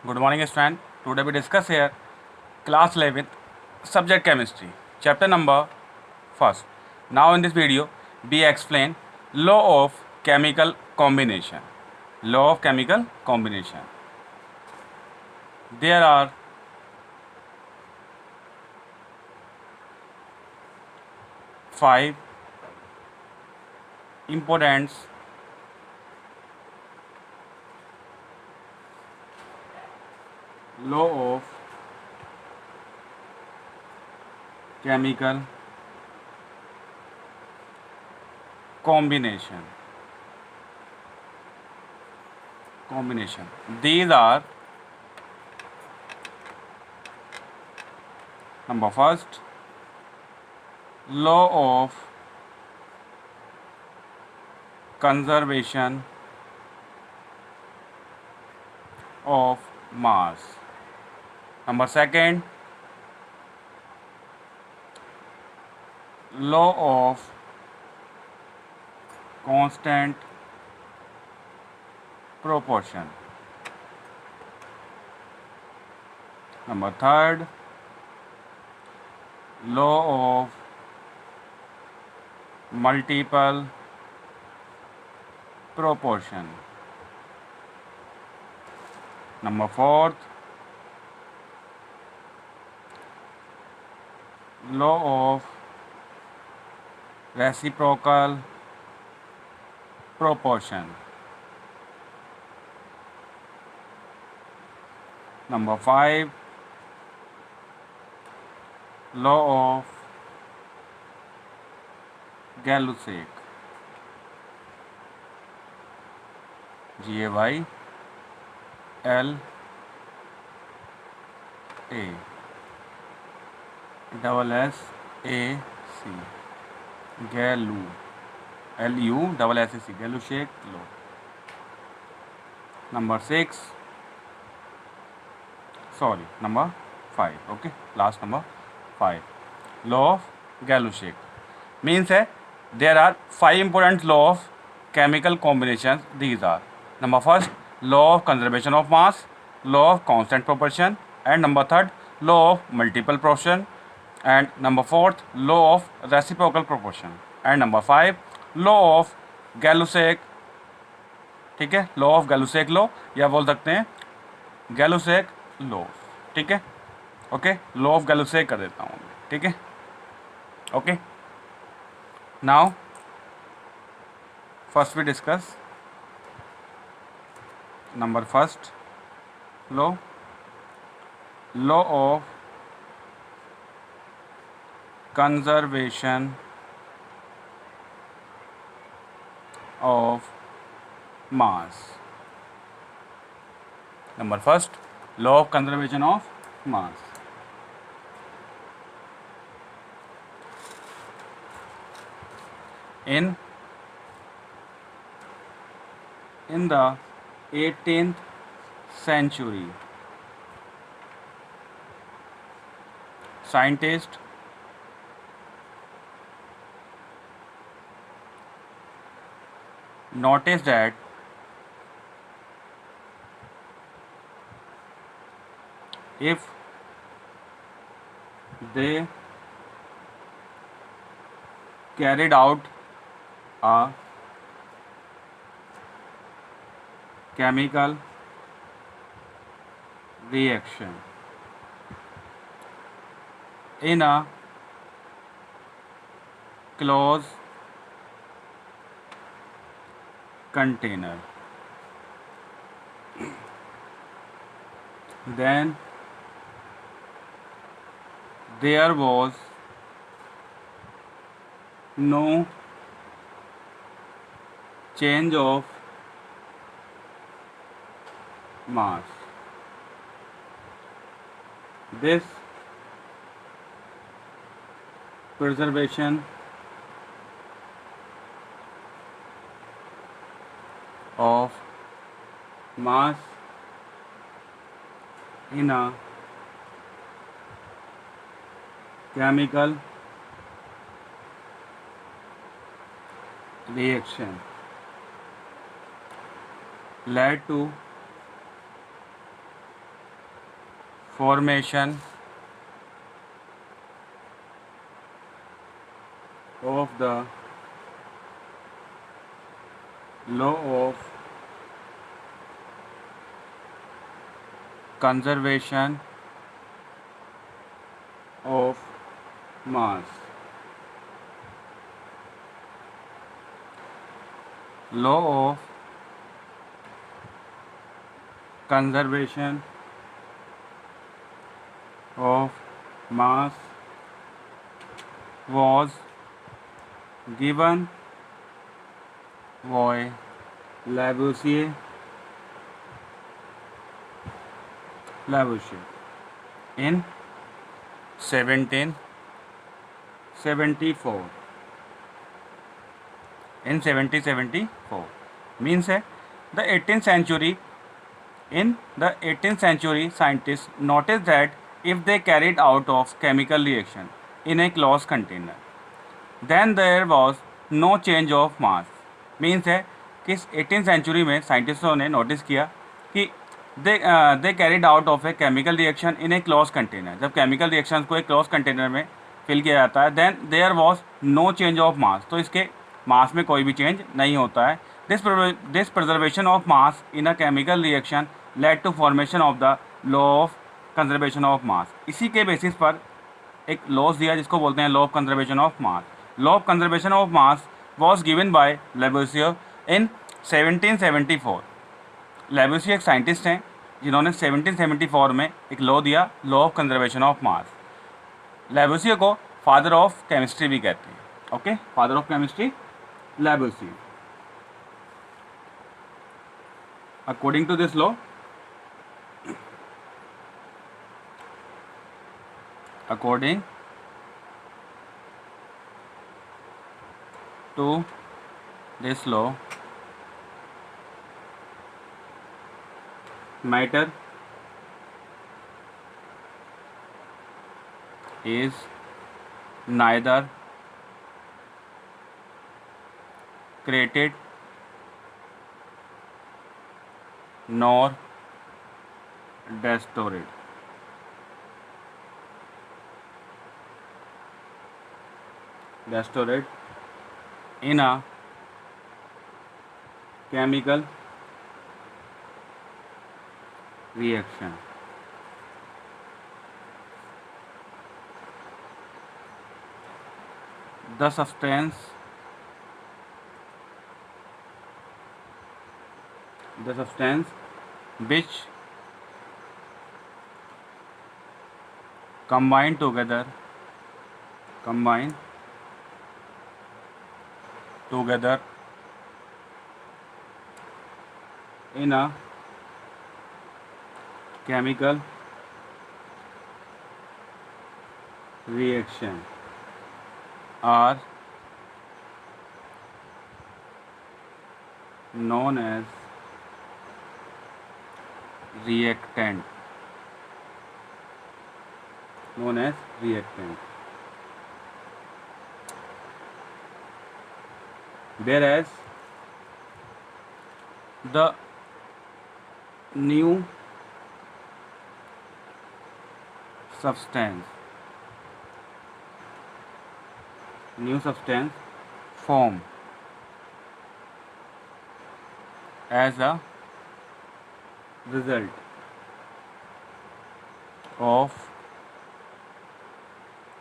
Good morning, student. Today we discuss here class 11th subject chemistry, chapter number first. Now in this video, we explain law of chemical combination. Law of chemical combination. There are five important law of chemical combination. These are number first, law of conservation of mass. Number second, law of constant proportion. Number third, law of multiple proportion. Number fourth, law of reciprocal proportion. Number five, law of Gay-Lussac. Gay double S-A-C. Gay-Lussac. Gay-Lussac law. Number five. Okay, last number five. Law of Gay-Lussac means there are five important law of chemical combinations. These are number first, law of conservation of mass, law of constant proportion, and number third, law of multiple proportion, and number fourth, law of reciprocal proportion, and number five, law of Gay-Lussac. ठीक है, law of Gay-Lussac law या बोल सकते हैं Gay-Lussac law. ठीक है, okay, law of Gay-Lussac कर देता हूँ. ठीक है, okay. Now first we discuss number first, law of conservation of mass. Number first, law of conservation of mass. In the 18th century, scientists noticed that if they carried out a chemical reaction in a closed container, then there was no change of mass. This preservation of mass in a chemical reaction led to formation of the law of conservation of mass. Law of conservation of mass was given by Lavoisier in 1774. In 1774 means है the 18th century. In the 18th century, scientists noticed that if they carried out of chemical reaction in a closed container, then there was no change of mass. Means है कि 18th century में साइंटिस्टों ने notice किया कि they carried out of a chemical reaction in a close container. जब chemical reaction को एक close container में फिल किया जाता है, then there was no change of mass. तो इसके मास में कोई भी चेंज नहीं होता है. This preservation of mass in a chemical reaction led to formation of the law of conservation of mass. इसी के बेसिस पर एक लॉज दिया जिसको बोलते हैं law of conservation of mass. Law of conservation of mass was given by Lavoisier in 1774. Lavoisier एक scientist हैं जिन्होंने 1774 में एक लॉ दिया, law of conservation of mass. Lavoisier को फादर ऑफ केमिस्ट्री भी कहते हैं. Okay, father of chemistry Lavoisier. According to this law, according to this law, matter is neither created nor destroyed. In a chemical reaction. The substance which combine together in a chemical reaction are known as reactant. Whereas the new substance form as a result of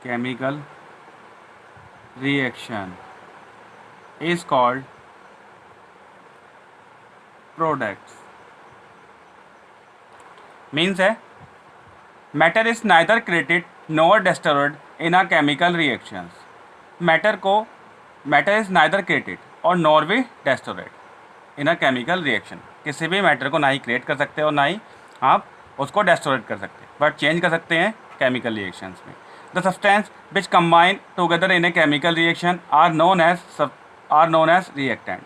chemical reaction is called products. Means है matter is neither created nor destroyed in a chemical reactions. Matter is neither created और nor भी destroyed in a chemical reaction. किसी भी matter को ना ही create कर सकते और ना ही आप उसको डेस्ट्रॉयड कर सकते, बट चेंज कर सकते हैं केमिकल रिएक्शंस में. The substance which combine together in a chemical reaction are known as reactant.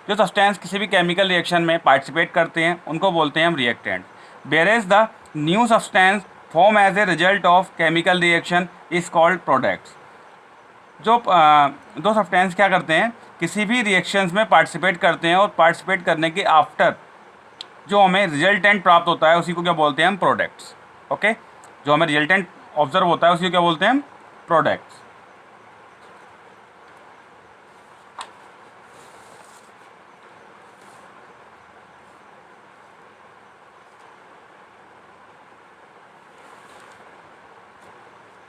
जो सब्सटेंस किसी भी केमिकल रिएक्शन में पार्टिसिपेट करते हैं उनको बोलते हैं हम reactant. Whereas the new substance form as a result of chemical reaction is called products. जो दो सब्सटेंस क्या करते हैं, किसी भी रिएक्शंस में पार्टिसिपेट करते हैं और पार्टिसिपेट करने के आफ्टर जो हमें रिजल्टेंट प्राप्त होता है उसी को क्या बोलते हैं हम प्रोडक्ट्स. ओके, जो हमें रिजल्टेंट ऑब्जर्व होता है उसी को क्या बोलते हैं हम? प्रोडक्ट्स।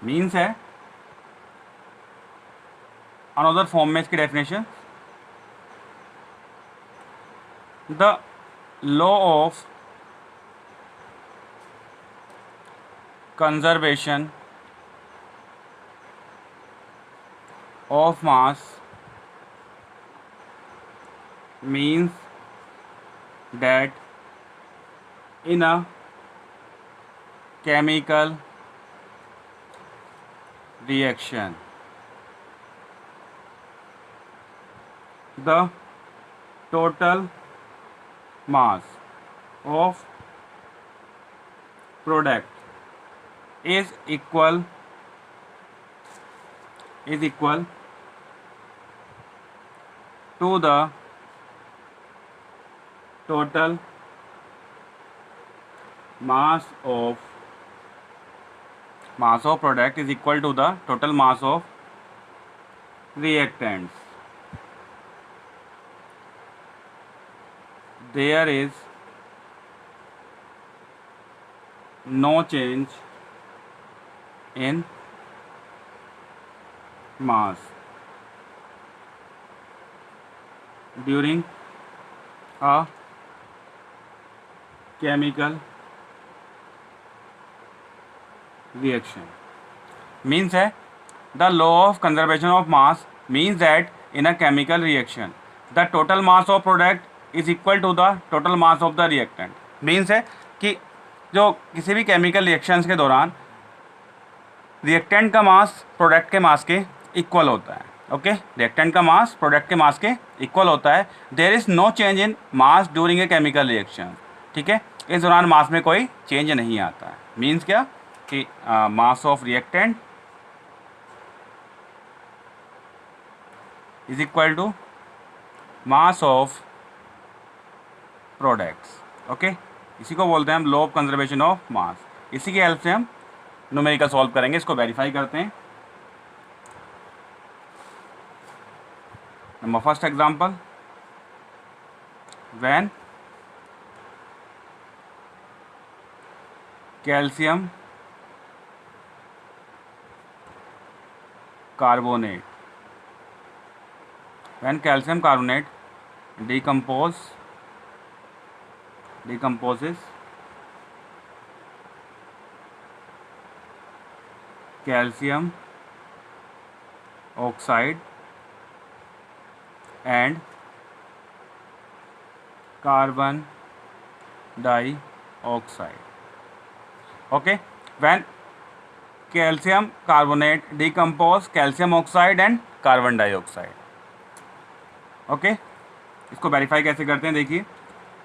मीन्स है अनदर फॉर्म में इसकी definition, the law of conservation of mass means that in a chemical reaction the total mass of product is equal to the total mass of product is equal to the total mass of reactants. There is no change in mass during a chemical reaction. Means है the law of conservation of mass means that in a chemical reaction the total mass of product is equal to the total mass of the reactant. Means है कि जो किसी भी chemical reactions के दौरान reactant का मास product के मास के इक्वल होता है. ओके, रिएक्टेंट का मास प्रोडक्ट के मास के इक्वल होता है. There is no change in mass during a chemical reaction. ठीक है, इस दौरान मास में कोई चेंज नहीं आता है. मीन्स क्या कि mass of reactant is equal to mass of products. Okay, इसी को बोलते हैं हम law of conservation of mass. इसी की हेल्प से हम न्यूमेरिकल सॉल्व करेंगे. इसको वेरीफाई करते हैं. Number first example, when calcium carbonate decomposes calcium oxide and carbon dioxide. Okay, when calcium carbonate decompose calcium oxide and carbon dioxide. Okay, इसको verify कैसे करते हैं? देखिए,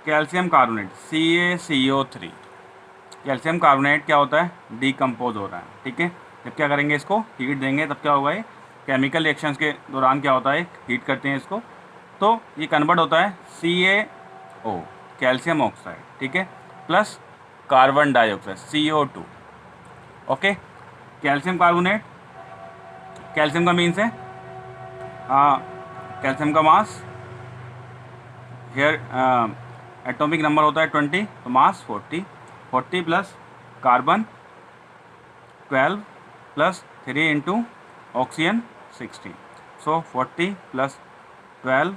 calcium carbonate CaCO3, calcium carbonate क्या होता है? डीकम्पोज हो रहा है. ठीक है, जब क्या करेंगे, इसको हीट देंगे तब क्या होगा? ये केमिकल रिएक्शंस के दौरान क्या होता है? हीट करते हैं इसको, तो ये कन्वर्ट होता है CaO, कैल्शियम ऑक्साइड. ठीक है, plus carbon dioxide CO2. Okay, calcium carbonate, calcium का मीन्स है कैल्शियम का मास, हेयर एटॉमिक नंबर होता है 20, तो मास 40 plus carbon 12 plus 3 into oxygen 16. सो 40 प्लस 12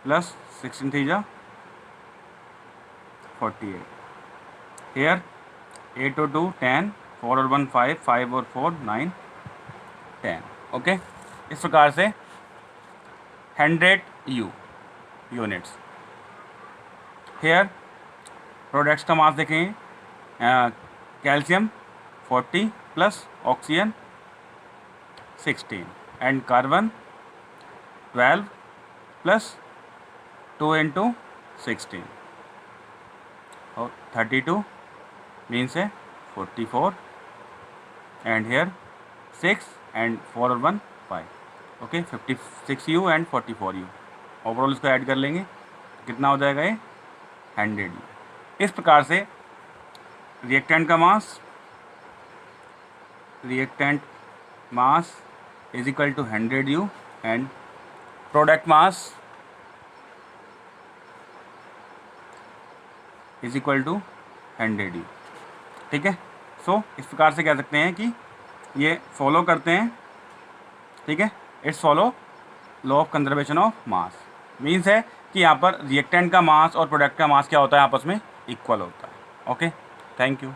प्लस 16 थी जा 48. हेयर 8 और 2 10, 4 और 1 5, 5 और 4 9 10. ओके, इस प्रकार से 100 यूनिट्स. हेयर प्रोडक्ट्स का मास देखें, calcium 40 plus oxygen 16 and carbon 12 plus 2 into 16 और 32 मीन्स है 44 एंड हेयर 6 एंड 4 और 1 5. Okay, 56U and 44U. Overall इसको ऐड कर लेंगे, कितना हो जाएगा? ये 100U. इस प्रकार से रिएक्टेंट का मास reactant mass is equal to 100 U and product mass is equal to 100 U. ठीक है, सो इस प्रकार से कह सकते हैं कि ये फॉलो करते हैं, ठीक है, it's follow law of conservation of mass. Means है कि यहाँ पर रिएक्टेंट का मास और प्रोडक्ट का मास क्या होता है, आपस में इक्वल होता है। Okay, thank you.